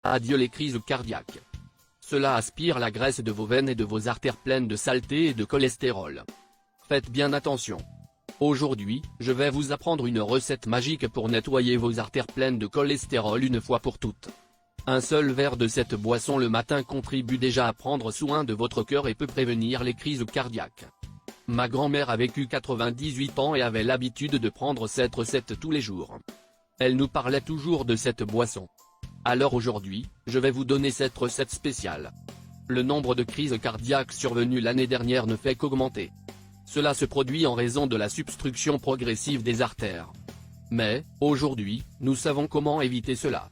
Adieu les crises cardiaques. Cela aspire la graisse de vos veines et de vos artères pleines de saleté et de cholestérol. Faites bien attention. Aujourd'hui, je vais vous apprendre une recette magique pour nettoyer vos artères pleines de cholestérol une fois pour toutes. Un seul verre de cette boisson le matin contribue déjà à prendre soin de votre cœur et peut prévenir les crises cardiaques. Ma grand-mère a vécu 98 ans et avait l'habitude de prendre cette recette tous les jours. Elle nous parlait toujours de cette boisson. Alors aujourd'hui, je vais vous donner cette recette spéciale. Le nombre de crises cardiaques survenues l'année dernière ne fait qu'augmenter. Cela se produit en raison de la substruction progressive des artères. Mais, aujourd'hui, nous savons comment éviter cela.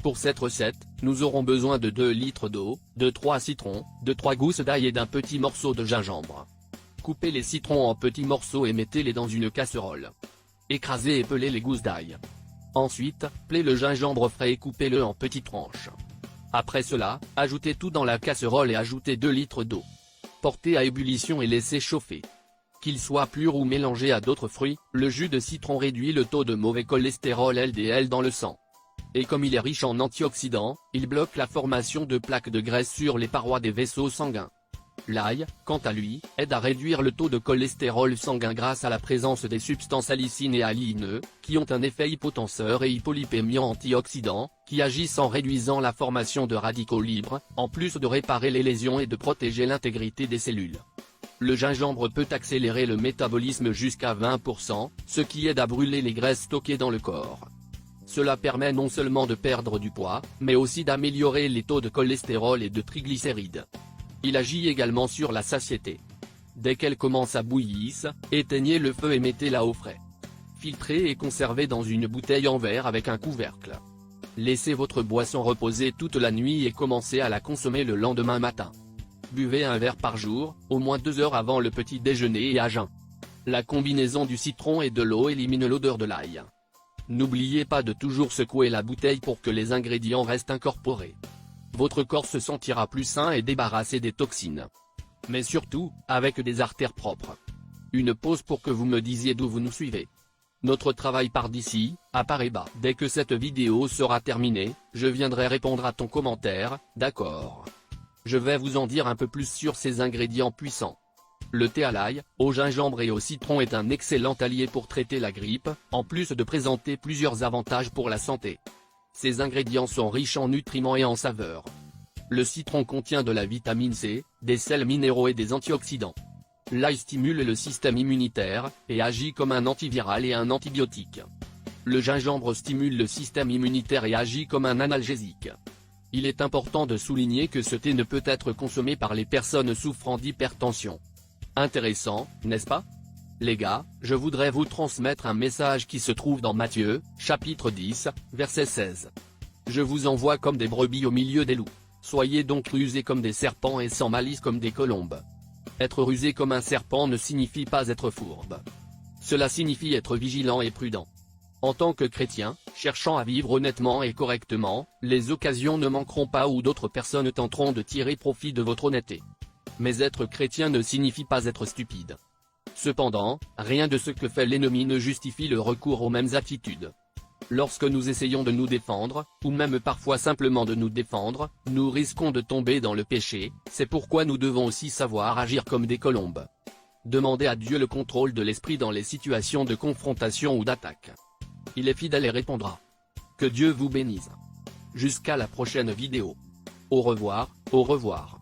Pour cette recette, nous aurons besoin de 2 litres d'eau, de 3 citrons, de 3 gousses d'ail et d'un petit morceau de gingembre. Coupez les citrons en petits morceaux et mettez-les dans une casserole. Écrasez et pelez les gousses d'ail. Ensuite, pelez le gingembre frais et coupez-le en petites tranches. Après cela, ajoutez tout dans la casserole et ajoutez 2 litres d'eau. Portez à ébullition et laissez chauffer. Qu'il soit pur ou mélangé à d'autres fruits, le jus de citron réduit le taux de mauvais cholestérol LDL dans le sang. Et comme il est riche en antioxydants, il bloque la formation de plaques de graisse sur les parois des vaisseaux sanguins. L'ail, quant à lui, aide à réduire le taux de cholestérol sanguin grâce à la présence des substances allicines et alliineux, qui ont un effet hypotenseur et hypolipémiant antioxydant, qui agissent en réduisant la formation de radicaux libres, en plus de réparer les lésions et de protéger l'intégrité des cellules. Le gingembre peut accélérer le métabolisme jusqu'à 20%, ce qui aide à brûler les graisses stockées dans le corps. Cela permet non seulement de perdre du poids, mais aussi d'améliorer les taux de cholestérol et de triglycérides. Il agit également sur la satiété. Dès qu'elle commence à bouillir, éteignez le feu et mettez-la au frais. Filtrez et conservez dans une bouteille en verre avec un couvercle. Laissez votre boisson reposer toute la nuit et commencez à la consommer le lendemain matin. Buvez un verre par jour, au moins 2 heures avant le petit déjeuner et à jeun. La combinaison du citron et de l'eau élimine l'odeur de l'ail. N'oubliez pas de toujours secouer la bouteille pour que les ingrédients restent incorporés. Votre corps se sentira plus sain et débarrassé des toxines. Mais surtout, avec des artères propres. Une pause pour que vous me disiez d'où vous nous suivez. Notre travail part d'ici, à Paraíba. Dès que cette vidéo sera terminée, je viendrai répondre à ton commentaire, d'accord? Je vais vous en dire un peu plus sur ces ingrédients puissants. Le thé à l'ail, au gingembre et au citron est un excellent allié pour traiter la grippe, en plus de présenter plusieurs avantages pour la santé. Ces ingrédients sont riches en nutriments et en saveurs. Le citron contient de la vitamine C, des sels minéraux et des antioxydants. L'ail stimule le système immunitaire, et agit comme un antiviral et un antibiotique. Le gingembre stimule le système immunitaire et agit comme un analgésique. Il est important de souligner que ce thé ne peut être consommé par les personnes souffrant d'hypertension. Intéressant, n'est-ce pas? Les gars, je voudrais vous transmettre un message qui se trouve dans Matthieu, chapitre 10, verset 16. Je vous envoie comme des brebis au milieu des loups. Soyez donc rusés comme des serpents et sans malice comme des colombes. Être rusé comme un serpent ne signifie pas être fourbe. Cela signifie être vigilant et prudent. En tant que chrétien, cherchant à vivre honnêtement et correctement, les occasions ne manqueront pas où d'autres personnes tenteront de tirer profit de votre honnêteté. Mais être chrétien ne signifie pas être stupide. Cependant, rien de ce que fait l'ennemi ne justifie le recours aux mêmes attitudes. Lorsque nous essayons de nous défendre, ou même parfois simplement de nous défendre, nous risquons de tomber dans le péché, c'est pourquoi nous devons aussi savoir agir comme des colombes. Demandez à Dieu le contrôle de l'esprit dans les situations de confrontation ou d'attaque. Il est fidèle et répondra. Que Dieu vous bénisse. Jusqu'à la prochaine vidéo. Au revoir, au revoir.